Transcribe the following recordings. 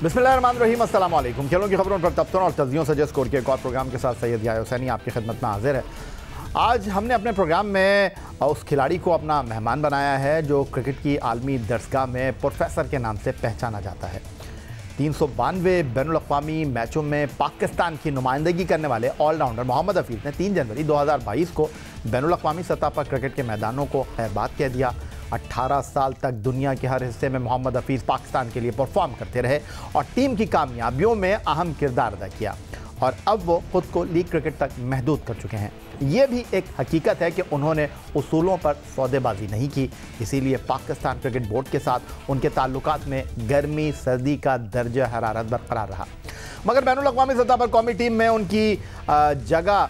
बिस्मिल्लाहिर्रहमानिर्रहीम, अस्सलाम वालेकुम। खेलों की खबरों पर तबसरों और तज्जियों से स्कोर के एक और प्रोग्राम के साथ सैयद याह्या हुसैनी आपकी खिदमत में हाजिर है। आज हमने अपने प्रोग्राम में उस खिलाड़ी को अपना मेहमान बनाया है जो क्रिकेट की आलमी दरसगाह में प्रोफेसर के नाम से पहचाना जाता है। 392 बैनुल-अक़वामी मैचों में पाकिस्तान की नुमाइंदगी करने वाले ऑलराउंडर मोहम्मद हफीज़ ने 3 जनवरी 2022 को बैनुल-अक़वामी सतह पर क्रिकेट के मैदानों को खैरबाद कह दिया। 18 साल तक दुनिया के हर हिस्से में मोहम्मद हफीज़ पाकिस्तान के लिए परफॉर्म करते रहे और टीम की कामयाबियों में अहम किरदार अदा किया और अब वो खुद को लीग क्रिकेट तक महदूद कर चुके हैं। ये भी एक हकीकत है कि उन्होंने उसूलों पर सौदेबाजी नहीं की, इसीलिए पाकिस्तान क्रिकेट बोर्ड के साथ उनके ताल्लुकात में गर्मी सर्दी का दर्जा हरारत बरकरार रहा। मगर बैनुल-अक़वामी सतह पर कौमी टीम में उनकी जगह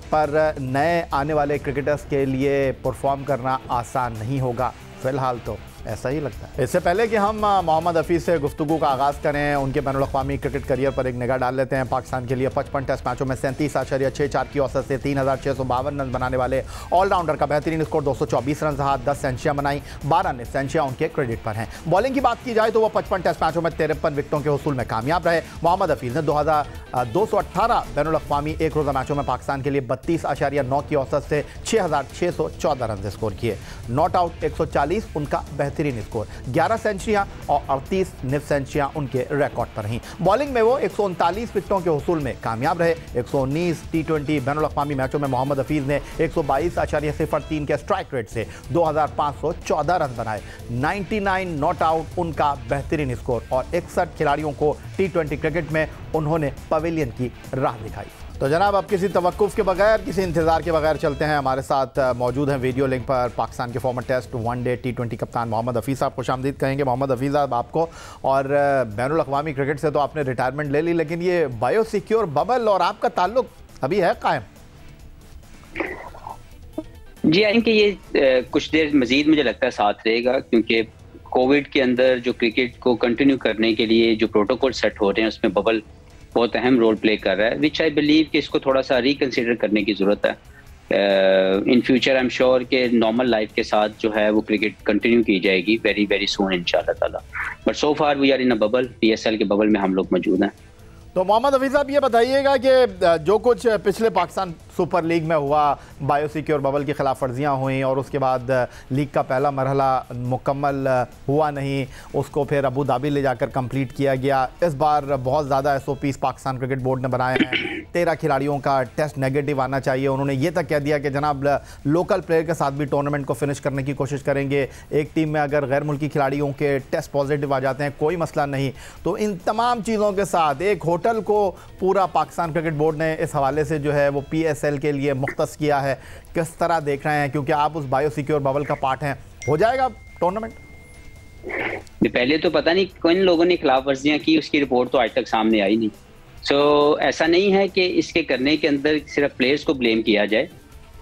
पर नए आने वाले क्रिकेटर्स के लिए परफॉर्म करना आसान नहीं होगा, फ़िलहाल तो ऐसा ही लगता है। इससे पहले कि हम मोहम्मद हफीज़ से गुफ्तगू का आगाज़ करें, उनके बैनुल-अक़वामी क्रिकेट करियर पर एक निगाह डाल लेते हैं। पाकिस्तान के लिए 55 टेस्ट मैचों में 37.64 की औसत से 3652 रन बनाने वाले ऑलराउंडर का बेहतरीन स्कोर 224 रन रहा। 10 सेंचुरियां बनाई, 12 सेंचुरियां उनके क्रेडिट पर हैं। बॉलिंग की बात की जाए तो वो 55 टेस्ट मैचों में 53 विकेटों के हुसूल में कामयाब रहे। मोहम्मद हफीज़ ने 218 बैनुल-अक़वामी एक रोज़ा मैचों में पाकिस्तान के लिए 32.9 की औसत से 6614 रन स्कोर किए। नॉट आउट 140 उनका बेहतरीन स्कोर। 11 सेंचुरियां और 38 निफ सेंचुरियां उनके रिकॉर्ड पर रहीं। बॉलिंग में वो 139 विकेटों के हुसूल में कामयाब रहे। 119 टी20 बैनुल-अक़वामी मैचों में मोहम्मद हफीज़ ने 122.03 के स्ट्राइक रेट से 2514 रन बनाए। 99 नॉट आउट उनका बेहतरीन स्कोर और 61 खिलाड़ियों को टी20 क्रिकेट में उन्होंने पवेलियन की राह दिखाई। तो जनाब, अब किसी तवक्कुफ़ के बगैर, किसी इंतज़ार के बगैर चलते हैं। हमारे साथ मौजूद हैं वीडियो लिंक पर पाकिस्तान के फॉर्मर टेस्ट वनडे टी20 कप्तान मोहम्मद हफीज़ साहब। खुशामदीद कहेंगे मोहम्मद हफीज़ साहब आपको। और बैनुल-अक़वामी क्रिकेट से तो आपने रिटायरमेंट ले ली, लेकिन ये बायोसिक्योर बबल और आपका ताल्लुक अभी है कायम? जी, आई थिंक ये कुछ देर मजीद मुझे लगता है साथ रहेगा, क्योंकि कोविड के अंदर जो क्रिकेट को कंटिन्यू करने के लिए जो प्रोटोकॉल सेट हो रहे हैं उसमें बबल बहुत अहम रोल प्ले कर रहा है, विच आई बिलीव कि इसको थोड़ा सा रिकंसिडर करने की ज़रूरत है। In future I am sure कि नॉर्मल लाइफ के साथ जो है वो क्रिकेट कंटिन्यू की जाएगी वेरी वेरी सून इंशाल्लाह ताला। But so far we are in a bubble, PSL के बबल में हम लोग मौजूद हैं। तो मोहम्मद हफीज़ साहब, ये बताइएगा कि जो कुछ पिछले पाकिस्तान सुपर लीग में हुआ, बायोसिक्योर बबल की खिलाफ वर्जियाँ हुई और उसके बाद लीग का पहला मरहला मुकम्मल हुआ नहीं, उसको फिर अबू धाबी ले जाकर कंप्लीट किया गया। इस बार बहुत ज़्यादा SOPs पाकिस्तान क्रिकेट बोर्ड ने बनाए हैं। 13 खिलाड़ियों का टेस्ट नेगेटिव आना चाहिए। उन्होंने ये तक कह दिया कि जनाब लोकल प्लेयर के साथ भी टूर्नामेंट को फिनिश करने की कोशिश करेंगे। एक टीम में अगर गैर मुल्की खिलाड़ियों के टेस्ट पॉजिटिव आ जाते हैं कोई मसला नहीं। तो इन तमाम चीज़ों के साथ एक होटल को पूरा पाकिस्तान क्रिकेट बोर्ड ने इस हवाले से जो है वो PSL के लिए मुख्तस किया है। किस तरह देख रहे हैं, क्योंकि आप उस बायोसिक्योर बबल का पार्ट हैं, हो जाएगा टूर्नामेंट? पहले तो पता नहीं किन लोगों ने खिलाफ वर्जियां की, उसकी रिपोर्ट तो आज तक सामने आई नहीं। ऐसा नहीं है कि इसके करने के अंदर सिर्फ प्लेयर्स को ब्लेम किया जाए,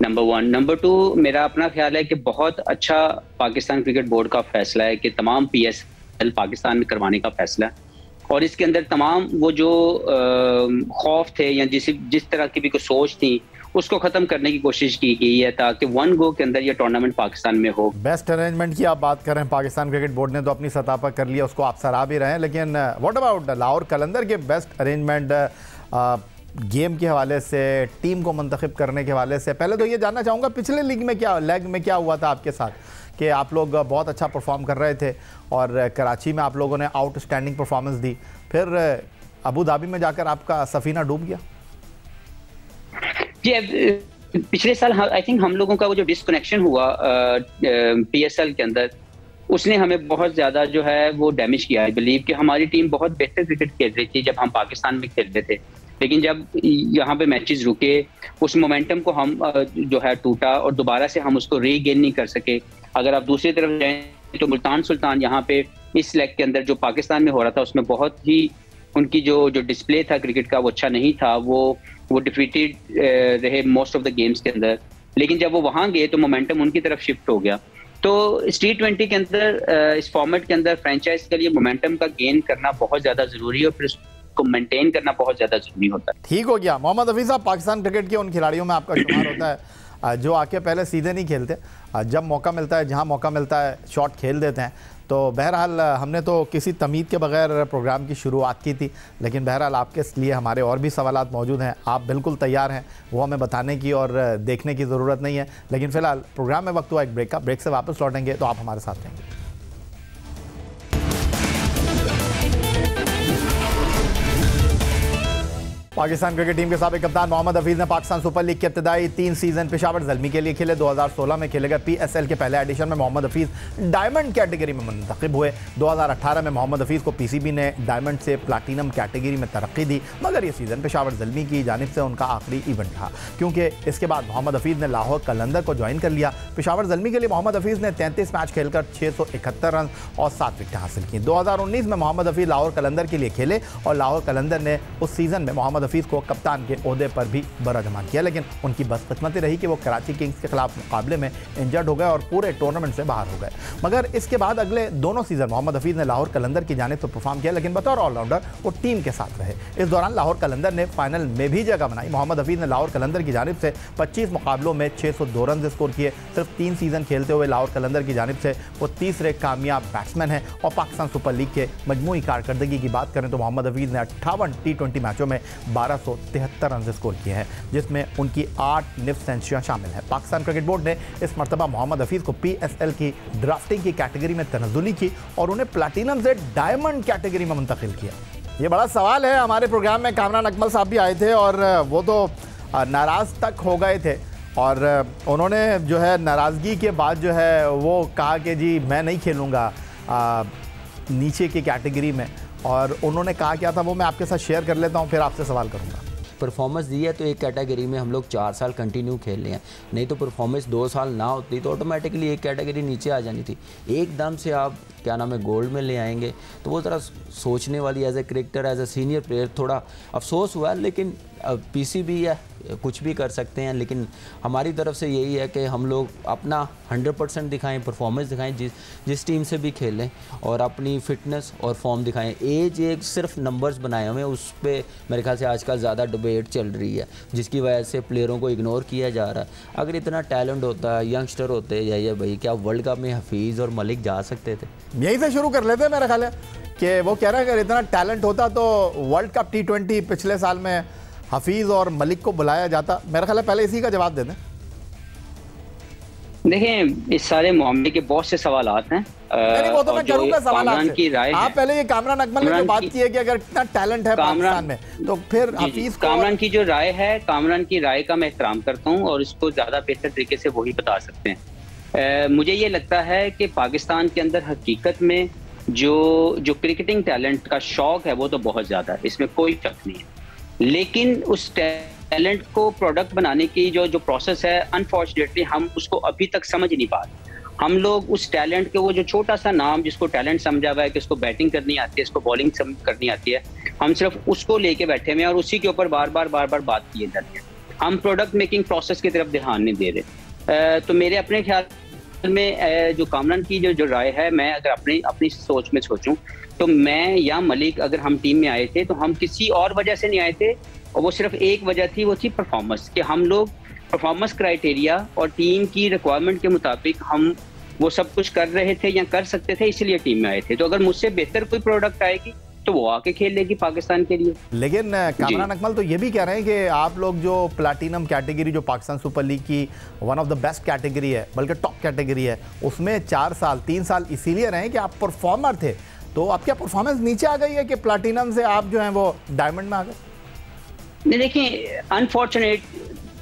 नंबर 1। नंबर 2, मेरा अपना ख्याल है कि बहुत अच्छा पाकिस्तान क्रिकेट बोर्ड का फैसला है कि तमाम PSL पाकिस्तान में करवाने का फैसला है और इसके अंदर तमाम वो जो खौफ थे या जिस तरह की भी कोई सोच थी उसको ख़त्म करने की कोशिश की गई है ताकि वन गो के अंदर ये टूर्नामेंट पाकिस्तान में हो। बेस्ट अरेंजमेंट की आप बात कर रहे हैं, पाकिस्तान क्रिकेट बोर्ड ने तो अपनी सतह पर कर लिया, उसको आप सराह भी रहे हैं, लेकिन व्हाट अबाउट लाहौर कलंदर के बेस्ट अरेंजमेंट गेम के हवाले से, टीम को मुंतखब करने के हवाले से? पहले तो ये जानना चाहूँगा पिछले लेग में क्या हुआ था आपके साथ कि आप लोग बहुत अच्छा परफॉर्म कर रहे थे और कराची में आप लोगों ने आउटस्टैंडिंग परफॉर्मेंस दी, फिर अबू धाबी में जाकर आपका सफ़ीना डूब गया? जी, पिछले साल आई थिंक हम लोगों का वो जो डिस्कनेक्शन हुआ PSL के अंदर, उसने हमें बहुत ज़्यादा जो है वो डैमेज किया। आई बिलीव कि हमारी टीम बहुत बेहतर क्रिकेट खेल रही थी जब हम पाकिस्तान में खेल रहे थे, लेकिन जब यहाँ पे मैचेस रुके उस मोमेंटम को हम जो है टूटा और दोबारा से हम उसको रीगेन नहीं कर सके। अगर आप दूसरी तरफ जाएं तो मुल्तान सुल्तान यहाँ पे इस लेग के अंदर जो पाकिस्तान में हो रहा था उसमें बहुत ही उनकी जो डिस्प्ले था क्रिकेट का वो अच्छा नहीं था, वो डिफीटेड रहे मोस्ट ऑफ द गेम्स के अंदर। लेकिन जब वो वहाँ गए तो मोमेंटम उनकी तरफ शिफ्ट हो गया। तो इस T20 के अंदर, इस फॉर्मेट के अंदर फ्रेंचाइज के लिए मोमेंटम का गेन करना बहुत ज़्यादा ज़रूरी है और फिर को मेंटेन करना बहुत ज़्यादा ज़रूरी होता है। ठीक हो गया। मोहम्मद हफीज़ साहब, पाकिस्तान क्रिकेट के उन खिलाड़ियों में आपका शुमार होता है जो आके पहले सीधे नहीं खेलते, जब मौका मिलता है, जहां मौका मिलता है शॉट खेल देते हैं। तो बहरहाल हमने तो किसी तमीद के बगैर प्रोग्राम की शुरुआत की थी, लेकिन बहरहाल आपके लिए हमारे और भी सवालात मौजूद हैं। आप बिल्कुल तैयार हैं, वो हमें बताने की और देखने की ज़रूरत नहीं है। लेकिन फ़िलहाल प्रोग्राम में वक्त हुआ एक ब्रेक का, ब्रेक से वापस लौटेंगे तो आप हमारे साथ रहेंगे। पाकिस्तान क्रिकेट टीम के साबिक कप्तान मोहम्मद हफीज़ ने पाकिस्तान सुपर लीग के इब्तदाई 3 सीज़न पेशावर ज़ल्मी के लिए खेले। 2016 में खेले गए PSL के पहले एडिशन में मोहम्मद हफीज़ डायमंड कैटेगरी में मुंतखब हुए। 2018 में मोहम्मद हफीज़ को PCB ने डायमंड से प्लाटीनम कैटेगरी में तरक्की दी, मगर ये सीज़न पेशावर ज़ल्मी की जानिब से उनका आखिरी इवेंट था, क्योंकि इसके बाद मोहम्मद हफीज़ ने लाहौर कलंदर को ज्वाइन कर लिया। पेशावर ज़ल्मी के लिए मोहम्मद हफीज़ ने 33 मैच खेलकर 671 रन और 7 विकेटें हासिल की। 2019 में मोहम्मद हफीज़ लाहौर कलंदर के लिए खेले और लाहौर कलंदर ने उस सीज़न में मोहम्मद हफीज़ को कप्तान के ओहदे पर भी बराजमान किया, लेकिन उनकी बदकिस्मती रही कि वो कराची किंग्स के खिलाफ मुकाबले में इंजर्ड हो गए और पूरे टूर्नामेंट से बाहर हो गए। मगर इसके बाद अगले दोनों सीजन मोहम्मद हफीज़ ने लाहौर कलंदर की जानिब से परफॉर्म किया, लेकिन बतौर ऑलराउंडर वो टीम के साथ रहे। इस दौरान लाहौर कलंदर ने फाइनल में भी जगह बनाई। मोहम्मद हफीज़ ने लाहौर कलंदर की जानिब से 25 मुकाबलों में 602 रन स्कोर किए। सिर्फ 3 सीजन खेलते हुए लाहौर कलंदर की जानिब से वो तीसरे कामयाब बैट्समैन हैं। और पाकिस्तान सुपर लीग के मजमूई कारकर्दगी की बात करें तो मोहम्मद हफीज़ ने 58 T20 मैचों में 1273 रन स्कोर किए हैं, जिसमें उनकी 8 निफ्ट सेंचुरियां शामिल है। पाकिस्तान क्रिकेट बोर्ड ने इस मरतबा मोहम्मद हफीज़ को PSL की ड्राफ्टिंग की कैटेगरी में तनज़्ज़ुली की और उन्हें प्लैटिनम से डायमंड कैटेगरी में मुंतकिल किया। ये बड़ा सवाल है। हमारे प्रोग्राम में कामरान अकमल साहब भी आए थे और वो तो नाराज़ तक हो गए थे और उन्होंने जो है नाराज़गी के बाद जो है वो कहा कि जी मैं नहीं खेलूँगा नीचे की कैटेगरी में, और उन्होंने कहा क्या था वो मैं आपके साथ शेयर कर लेता हूँ, फिर आपसे सवाल करूँगा। परफॉर्मेंस दी है तो एक कैटेगरी में हम लोग 4 साल कंटिन्यू खेल रहे हैं, नहीं तो परफॉर्मेंस 2 साल ना होती तो ऑटोमेटिकली एक कैटेगरी नीचे आ जानी थी। एकदम से आप क्या नाम है गोल्ड में ले आएंगे तो वो ज़रा सोचने वाली as a cricketer as a senior player थोड़ा अफसोस हुआ, लेकिन PCB है कुछ भी कर सकते हैं। लेकिन हमारी तरफ से यही है कि हम लोग अपना 100% दिखाएं, परफॉर्मेंस दिखाएं, जिस टीम से भी खेलें और अपनी फ़िटनेस और फॉर्म दिखाएं। एज एक सिर्फ नंबर्स बनाए हुए हैं, उस पर मेरे ख्याल से आजकल ज़्यादा डिबेट चल रही है, जिसकी वजह से प्लेयरों को इग्नोर किया जा रहा है। अगर इतना टैलेंट होता, यंगस्टर होते या ये भाई, क्या वर्ल्ड कप में हफीज़ और मलिक जा सकते थे? यहीं से शुरू कर लेते हैं। मेरा ख्याल है कि वो कह रहा है अगर इतना टैलेंट होता तो वर्ल्ड कप T20 पिछले साल में हफीज़ और मलिक को बुलाया जाता। मेरा ख्याल है पहले इसी का जवाब दे दें। देखें, इस सारे मामले के बहुत से सवालात हैं। नहीं, वो तो मैं करूंगा सवाल आपसे। आप पहले ये कामरान अकमल ने जो बात की है कि अगर इतना टैलेंट है पाकिस्तान में तो फिर हफीज़ को, कामरान की जो राय है, कामरान की राय का मैं एहतराम करता हूँ और इसको ज़्यादा बेहतर तरीके से वही बता सकते हैं। मुझे ये लगता है कि पाकिस्तान के अंदर हकीकत में जो क्रिकेटिंग टैलेंट का शौक है वो तो बहुत ज़्यादा है, इसमें कोई शक नहीं है। लेकिन उस टैलेंट को प्रोडक्ट बनाने की जो प्रोसेस है, अनफॉर्चुनेटली हम उसको अभी तक समझ नहीं पा रहे। हम लोग उस टैलेंट के वो जो छोटा सा नाम जिसको टैलेंट समझा हुआ है कि इसको बैटिंग करनी आती है, इसको बॉलिंग करनी आती है, हम सिर्फ उसको लेके बैठे हुए हैं और उसी के ऊपर बार बार बात किए जाते हैं। हम प्रोडक्ट मेकिंग प्रोसेस की तरफ ध्यान नहीं दे रहे। तो मेरे अपने ख्याल में जो कामरान की जो राय है, मैं अगर अपनी सोच में सोचूं तो मैं या मलिक अगर हम टीम में आए थे तो हम किसी और वजह से नहीं आए थे, और वो सिर्फ एक वजह थी, वो थी परफॉर्मेंस। कि हम लोग परफॉर्मेंस क्राइटेरिया और टीम की रिक्वायरमेंट के मुताबिक हम वो सब कुछ कर रहे थे या कर सकते थे, इसलिए टीम में आए थे। तो अगर मुझसे बेहतर कोई प्रोडक्ट आएगी तो वो आके खेल लेगी पाकिस्तान के लिए। लेकिन कामरान अकमल तो ये भी कह रहे हैं कि आप लोग जो प्लैटिनम कैटेगरी जो पाकिस्तान सुपर लीग की one of the best category है, बल्कि टॉप कैटेगरी है, उसमें 3 साल इसीलिए रहे कि आप परफॉर्मर थे। तो आपकी परफॉर्मेंस नीचे आ गई है कि प्लैटिनम से आप जो हैं वो डायमंड में आ गए? नहीं, देखिए, अनफॉर्चुनेट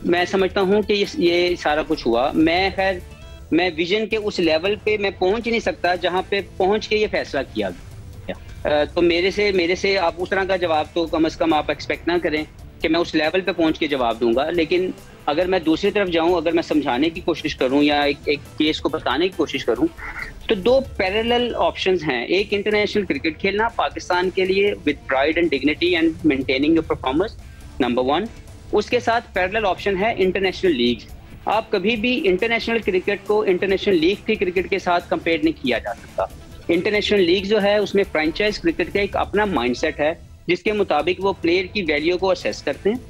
मैं समझता हूँ कि ये सारा कुछ हुआ। मैं विजन के उस लेवल पे मैं पहुंच नहीं सकता जहाँ पे पहुंच के ये फैसला किया गया। तो मेरे से आप उस तरह का जवाब तो कम से कम आप एक्सपेक्ट ना करें कि मैं उस लेवल पे पहुंच के जवाब दूंगा। लेकिन अगर मैं दूसरी तरफ जाऊं, अगर मैं समझाने की कोशिश करूं या एक केस को बताने की कोशिश करूं, तो 2 पैरेलल ऑप्शंस हैं। एक, इंटरनेशनल क्रिकेट खेलना पाकिस्तान के लिए with pride and dignity and maintaining your performance, number 1। उसके साथ पैरेलल ऑप्शन है इंटरनेशनल लीग। आप कभी भी इंटरनेशनल क्रिकेट को इंटरनेशनल लीग की क्रिकेट के साथ कंपेयर नहीं किया जा सकता। इंटरनेशनल लीग जो है उसमें फ्रेंचाइज क्रिकेट का एक अपना माइंडसेट है, जिसके मुताबिक वो प्लेयर की वैल्यू को असेस करते हैं,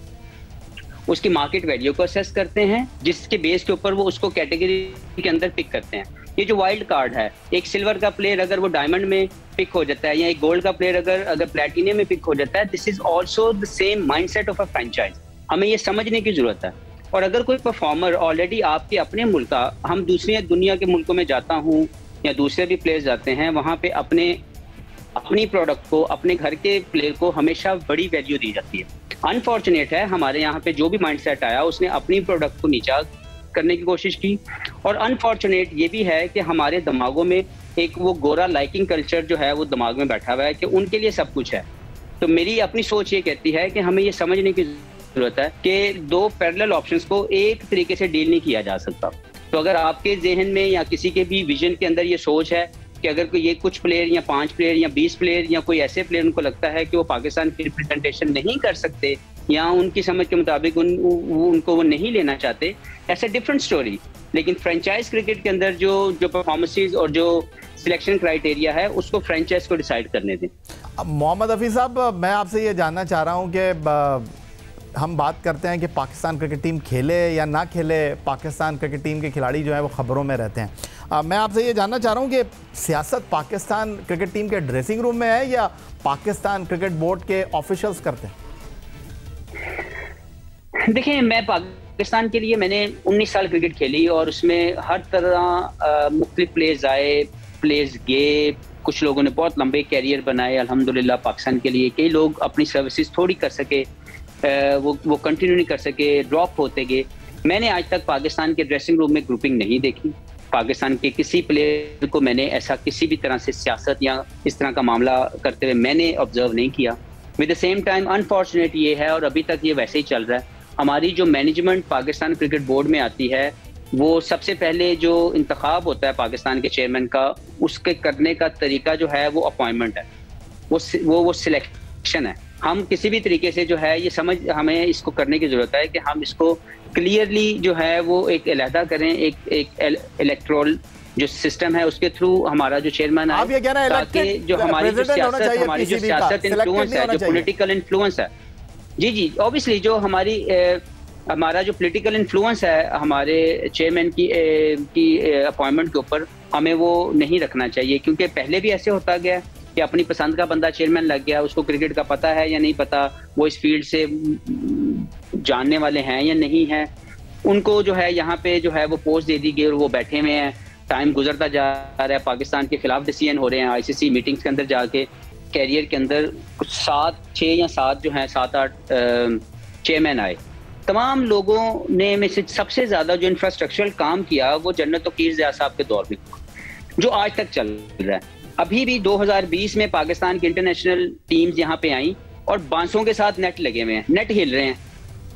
उसकी मार्केट वैल्यू को असेस करते हैं, जिसके बेस के ऊपर वो उसको कैटेगरी के अंदर पिक करते हैं। ये जो वाइल्ड कार्ड है, एक सिल्वर का प्लेयर अगर वो डायमंड में पिक हो जाता है या एक गोल्ड का प्लेयर अगर प्लैटिनियम में पिक हो जाता है, this is also the same mindset of a franchise. हमें ये समझने की जरूरत है। और अगर कोई परफॉर्मर ऑलरेडी आपके अपने मुल्क का, हम दूसरी दुनिया के मुल्कों में जाता हूँ या दूसरे भी प्लेयर्स जाते हैं, वहाँ पे अपनी प्रोडक्ट को, अपने घर के प्लेयर को हमेशा बड़ी वैल्यू दी जाती है। अनफॉर्चुनेट है हमारे यहाँ पे जो भी माइंडसेट आया उसने अपनी प्रोडक्ट को नीचा करने की कोशिश की। और अनफॉर्चुनेट ये भी है कि हमारे दिमागों में एक वो गोरा लाइकिंग कल्चर जो है वो दिमाग में बैठा हुआ है कि उनके लिए सब कुछ है। तो मेरी अपनी सोच ये कहती है कि हमें ये समझने की जरूरत है कि दो पैरेलल ऑप्शंस को एक तरीके से डील नहीं किया जा सकता। तो अगर आपके जहन में या किसी के भी विजन के अंदर ये सोच है कि अगर कोई ये कुछ प्लेयर या 5 प्लेयर या 20 प्लेयर या कोई ऐसे प्लेयर उनको लगता है कि वो पाकिस्तान की रिप्रेजेंटेशन नहीं कर सकते या उनकी समझ के मुताबिक उनको वो नहीं लेना चाहते, ऐसा डिफरेंट स्टोरी। लेकिन फ्रेंचाइज क्रिकेट के अंदर जो परफॉर्मेंसेज और जो सिलेक्शन क्राइटेरिया है उसको फ्रेंचाइज को डिसाइड करने दें। मोहम्मद हफीज़ साहब, मैं आपसे ये जानना चाह रहा हूँ कि हम बात करते हैं कि पाकिस्तान क्रिकेट टीम खेले या ना खेले, पाकिस्तान क्रिकेट टीम के खिलाड़ी जो हैं वो ख़बरों में रहते हैं। मैं आपसे ये जानना चाह रहा हूँ कि सियासत पाकिस्तान क्रिकेट टीम के ड्रेसिंग रूम में है या पाकिस्तान क्रिकेट बोर्ड के ऑफिशियल्स करते हैं? देखिए, मैं पाकिस्तान के लिए मैंने 19 साल क्रिकेट खेली और उसमें हर तरह मुख्तलिफ प्लेयर्स आए, प्लेयर्स गए, कुछ लोगों ने बहुत लंबे कैरियर बनाए अल्हम्दुलिल्लाह पाकिस्तान के लिए। कई लोग अपनी सर्विसेज थोड़ी कर सके, वो कंटिन्यू नहीं कर सके, ड्रॉप होते गए। मैंने आज तक पाकिस्तान के ड्रेसिंग रूम में ग्रुपिंग नहीं देखी। पाकिस्तान के किसी प्लेयर को मैंने ऐसा किसी भी तरह से सियासत या इस तरह का मामला करते हुए मैंने ऑब्जर्व नहीं किया। With the same time unfortunate ये है और अभी तक ये वैसे ही चल रहा है, हमारी जो मैनेजमेंट पाकिस्तान क्रिकेट बोर्ड में आती है वो सबसे पहले जो इंतखाब होता है पाकिस्तान के चेयरमैन का, उसके करने का तरीका जो है वो अपॉइंटमेंट है, वो सिलेक्शन है। हम किसी भी तरीके से जो है ये समझ हमें इसको करने की जरूरत है कि हम इसको क्लियरली जो है वो एक अलहदा करें, एक इलेक्ट्रोल जो सिस्टम है उसके थ्रू हमारा जो चेयरमैन है, ताकि जो हमारी जो सियासत इन्फ्लुएंस है, जो पॉलिटिकल इन्फ्लुएंस है, जी ऑब्वियसली जो हमारा जो पॉलिटिकल इन्फ्लुएंस है हमारे चेयरमैन की अपॉइंटमेंट के ऊपर, हमें वो नहीं रखना चाहिए। क्योंकि पहले भी ऐसे होता गया कि अपनी पसंद का बंदा चेयरमैन लग गया, उसको क्रिकेट का पता है या नहीं पता, वो इस फील्ड से जानने वाले हैं या नहीं है, उनको जो है यहाँ पे जो है वो पोस्ट दे दी गई और वो बैठे हुए हैं। टाइम गुजरता जा रहा है, पाकिस्तान के खिलाफ डिसीजन हो रहे हैं आईसीसी मीटिंग्स के अंदर जाके। कैरियर के अंदर कुछ 7 या 7-8 चेयरमैन आए। तमाम लोगों ने में से सबसे ज्यादा जो इंफ्रास्ट्रक्चरल काम किया वो जन्नत वकील ज़िया साहब के दौर में, जो आज तक चल रहा है। अभी भी 2020 में पाकिस्तान की इंटरनेशनल टीम्स यहाँ पे आई और बांसों के साथ नेट लगे हुए हैं, नेट हिल रहे हैं,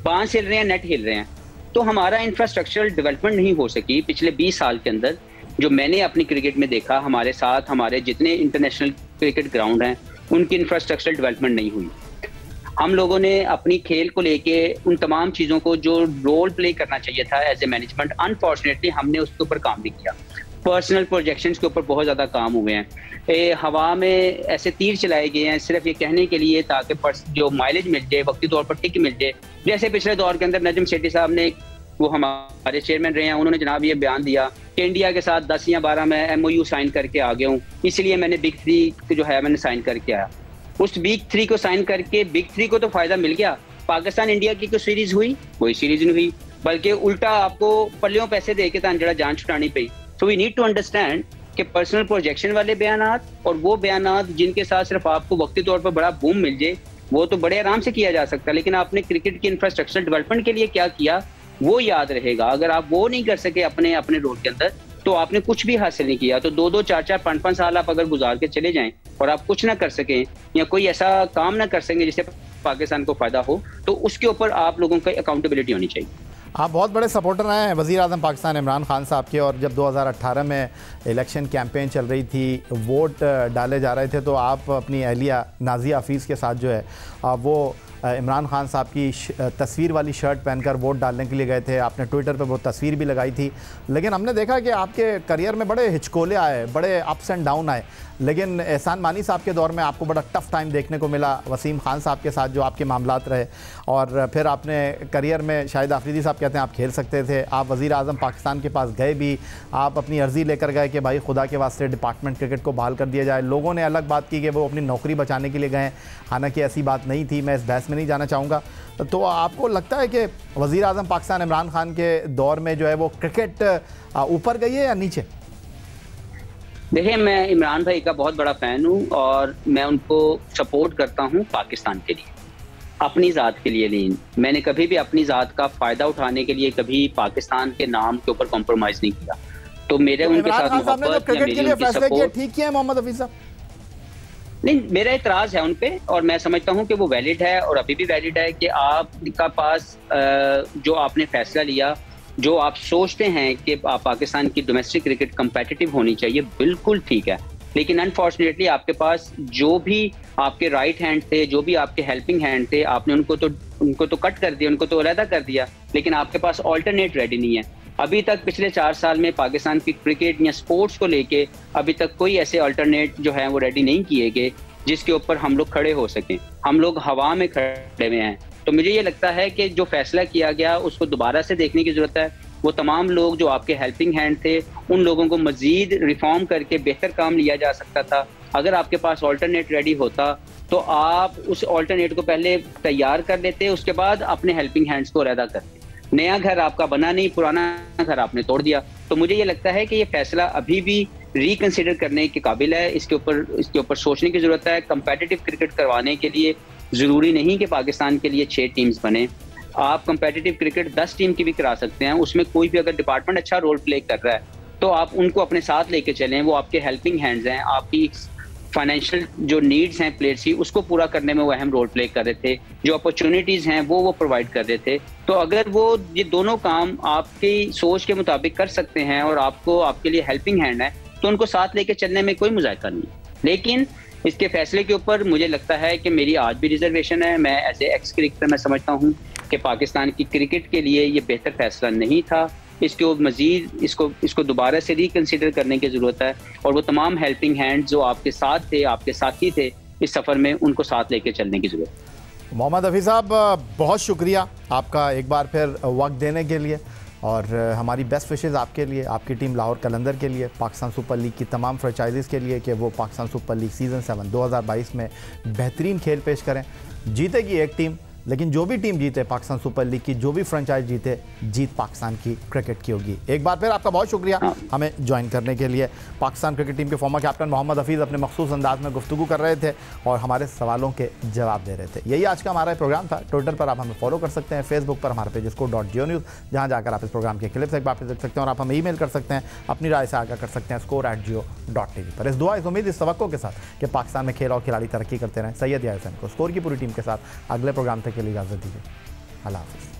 बांस हिल रहे हैं, नेट हिल रहे हैं। तो हमारा इंफ्रास्ट्रक्चरल डेवलपमेंट नहीं हो सकी पिछले 20 साल के अंदर। जो मैंने अपनी क्रिकेट में देखा, हमारे साथ हमारे जितने इंटरनेशनल क्रिकेट ग्राउंड हैं उनकी इंफ्रास्ट्रक्चरल डेवलपमेंट नहीं हुई। हम लोगों ने अपनी खेल को लेके उन तमाम चीज़ों को जो रोल प्ले करना चाहिए था एज ए मैनेजमेंट, अनफॉर्चुनेटली हमने उसके ऊपर काम नहीं किया। पर्सनल प्रोजेक्शंस के ऊपर बहुत ज़्यादा काम हुए हैं, हवा में ऐसे तीर चलाए गए हैं सिर्फ ये कहने के लिए ताकि जो माइलेज मिल जाए, वक्ती तौर पर टिक मिल जाए। जैसे पिछले दौर के अंदर नजम सेठी साहब ने, वो हमारे चेयरमैन रहे हैं, उन्होंने जनाब ये बयान दिया कि इंडिया के साथ 10 या 12 में MOU साइन करके आ गया हूँ, इसलिए मैंने बिग 3 जो है मैंने साइन करके आया। उस बिग 3 को साइन करके बिग 3 को तो फायदा मिल गया, पाकिस्तान इंडिया की कोई सीरीज हुई? कोई सीरीज नहीं हुई, बल्कि उल्टा आपको पल्लियों पैसे दे के तांजड़ा जान छुटानी पड़ी। So we need to understand कि पर्सनल प्रोजेक्शन वाले बयानात और वो बयानात जिनके साथ सिर्फ आपको वक्ती तौर पर बड़ा बूम मिल जाए, वो तो बड़े आराम से किया जा सकता है। लेकिन आपने क्रिकेट की इंफ्रास्ट्रक्चर डेवलपमेंट के लिए क्या किया वो याद रहेगा। अगर आप वो नहीं कर सके अपने रोल के अंदर, तो आपने कुछ भी हासिल नहीं किया। तो 2-2, 4-4, 5-5 साल आप अगर गुजार के चले जाएं और आप कुछ ना कर सकें या कोई ऐसा काम ना कर सकें जिससे पाकिस्तान को फायदा हो, तो उसके ऊपर आप लोगों की अकाउंटेबिलिटी होनी चाहिए। आप बहुत बड़े सपोर्टर रहे हैं वज़ीर आज़म पाकिस्तान इमरान खान साहब के, और जब 2018 में इलेक्शन कैंपेन चल रही थी, वोट डाले जा रहे थे, तो आप अपनी अहलिया नाज़िया हफ़ीज़ के साथ जो है वो इमरान खान साहब की तस्वीर वाली शर्ट पहनकर वोट डालने के लिए गए थे, आपने ट्विटर पर वो तस्वीर भी लगाई थी, लेकिन हमने देखा कि आपके करियर में बड़े हिचकोले आए, बड़े अप्स एंड डाउन आए, लेकिन एहसान मानी साहब के दौर में आपको बड़ा टफ़ टाइम देखने को मिला, वसीम खान साहब के साथ जो आपके मामलात रहे, और फिर आपने करियर में शाहिद आफरीदी साहब कहते हैं आप खेल सकते थे, आप वज़ीर आज़म पाकिस्तान के पास गए भी, आप अपनी अर्ज़ी लेकर गए कि भाई खुदा के वास्ते डिपार्टमेंट क्रिकेट को बहाल कर दिया जाए। लोगों ने अलग बात की कि वो अपनी नौकरी बचाने के लिए गए, हालांकि ऐसी बात नहीं थी, मैं इस बहस में नहीं जाना चाहूँगा। तो आपको लगता है कि वज़ीर आज़म पाकिस्तान इमरान खान के दौर में जो है वो क्रिकेट ऊपर गई है या नीचे? देखिए, मैं इमरान भाई का बहुत बड़ा फ़ैन हूँ और मैं उनको सपोर्ट करता हूँ पाकिस्तान के लिए, अपनी ज़ात के लिए नहीं। मैंने कभी भी अपनी ज़ात का फ़ायदा उठाने के लिए कभी पाकिस्तान के नाम के ऊपर कॉम्प्रोमाइज़ नहीं किया। तो मेरे उनके साथ मोहब्बत या मेरी उनकी सपोर्ट ठीक किया मोहम्मद हफीज साहब? नहीं, मेरा इतराज़ है उन पे और मैं समझता हूँ कि वो वैलिड है और अभी भी वैलिड है कि आपका पास जो आपने फैसला लिया, जो आप सोचते हैं कि पाकिस्तान की डोमेस्टिक क्रिकेट कंपेटिटिव होनी चाहिए, बिल्कुल ठीक है। लेकिन अनफॉर्चुनेटली आपके पास जो भी आपके राइट हैंड थे, जो भी आपके हेल्पिंग हैंड थे, आपने उनको तो कट कर दिया, उनको तो अलहदा कर दिया, लेकिन आपके पास ऑल्टरनेट रेडी नहीं है। अभी तक पिछले 4 साल में पाकिस्तान की क्रिकेट या स्पोर्ट्स को लेके अभी तक कोई ऐसे अल्टरनेट जो है वो रेडी नहीं किए गए जिसके ऊपर हम लोग खड़े हो सकें। हम लोग हवा में खड़े हुए हैं। तो मुझे ये लगता है कि जो फैसला किया गया उसको दोबारा से देखने की ज़रूरत है। वो तमाम लोग जो आपके हेल्पिंग हैंड थे, उन लोगों को मजीद रिफॉर्म करके बेहतर काम लिया जा सकता था। अगर आपके पास ऑल्टरनेट रेडी होता तो आप उस ऑल्टरनेट को पहले तैयार कर लेते, उसके बाद अपने हेल्पिंग हैंड्स को अलहदा करते। नया घर आपका बना नहीं, पुराना घर आपने तोड़ दिया। तो मुझे ये लगता है कि ये फैसला अभी भी रिकंसिडर करने के काबिल है। इसके ऊपर सोचने की ज़रूरत है। कंपेटिटिव क्रिकेट करवाने के लिए ज़रूरी नहीं कि पाकिस्तान के लिए 6 टीम्स बने। आप कंपेटिटिव क्रिकेट 10 टीम की भी करा सकते हैं। उसमें कोई भी अगर डिपार्टमेंट अच्छा रोल प्ले कर रहा है तो आप उनको अपने साथ लेके चलें। वो आपके हेल्पिंग हैंड्स हैं, आपकी फाइनेंशियल जो नीड्स हैं प्लेयर्स की, उसको पूरा करने में वो अहम रोल प्ले कर रहे थे। जो अपॉर्चुनिटीज़ हैं वो प्रोवाइड कर रहे थे। तो अगर वो ये दोनों काम आपकी सोच के मुताबिक कर सकते हैं और आपके लिए हेल्पिंग हैंड है, तो उनको साथ लेके चलने में कोई मुज़ायका नहीं है। लेकिन इसके फैसले के ऊपर मुझे लगता है कि मेरी आज भी रिजर्वेशन है। मैं एज ए एक्स क्रिकेटर मैं समझता हूँ कि पाकिस्तान की क्रिकेट के लिए ये बेहतर फैसला नहीं था। इसको मजीद इसको दोबारा से रिकंसिडर करने की ज़रूरत है और वो तमाम हेल्पिंग हैंड जो आपके साथ थे, आपके साथी थे इस सफ़र में, उनको साथ लेके चलने की ज़रूरत है। मोहम्मद हफीज़ साहब, बहुत शुक्रिया आपका एक बार फिर वक्त देने के लिए, और हमारी बेस्ट विशेज़ आपके लिए, आपकी टीम लाहौर कलंदर के लिए, पाकिस्तान सुपर लीग की तमाम फ्रेंचाइजीज़ के लिए कि वो पाकिस्तान सुपर लीग सीज़न 7 2022 में बेहतरीन खेल पेश करें। जीतेगी एक टीम, लेकिन जो भी टीम जीते पाकिस्तान सुपर लीग की, जो भी फ्रेंचाइज जीते, जीत पाकिस्तान की क्रिकेट की होगी। एक बार फिर आपका बहुत शुक्रिया हमें ज्वाइन करने के लिए। पाकिस्तान क्रिकेट टीम के फॉर्मर कैप्टन मोहम्मद हफीज़ अपने मखसूस अंदाज में गुफ्तगू कर रहे थे और हमारे सवालों के जवाब दे रहे थे। यही आज का हमारा प्रोग्राम था। ट्विटर पर आप हमें फॉलो कर सकते हैं, फेसबुक पर हमारे पेज score.geo-news, जहाँ जाकर आप इस प्रोग्राम के क्लिप्स एक बार फिर देख सकते हैं, और आप हमें ईमेल कर सकते हैं, अपनी राय से आगाह कर सकते हैं score@geo.tv पर। इस दुआ, इस उम्मीद, इस तवक्को के साथ कि पाकिस्तान में खेल और खिलाड़ी तरक्की करते रहें, सैयद याहिया हुसैन को स्कोर की पूरी टीम के साथ अगले प्रोग्राम तक के लिए इजाज़त दीजिए। अल्लाह हाफ़िज़।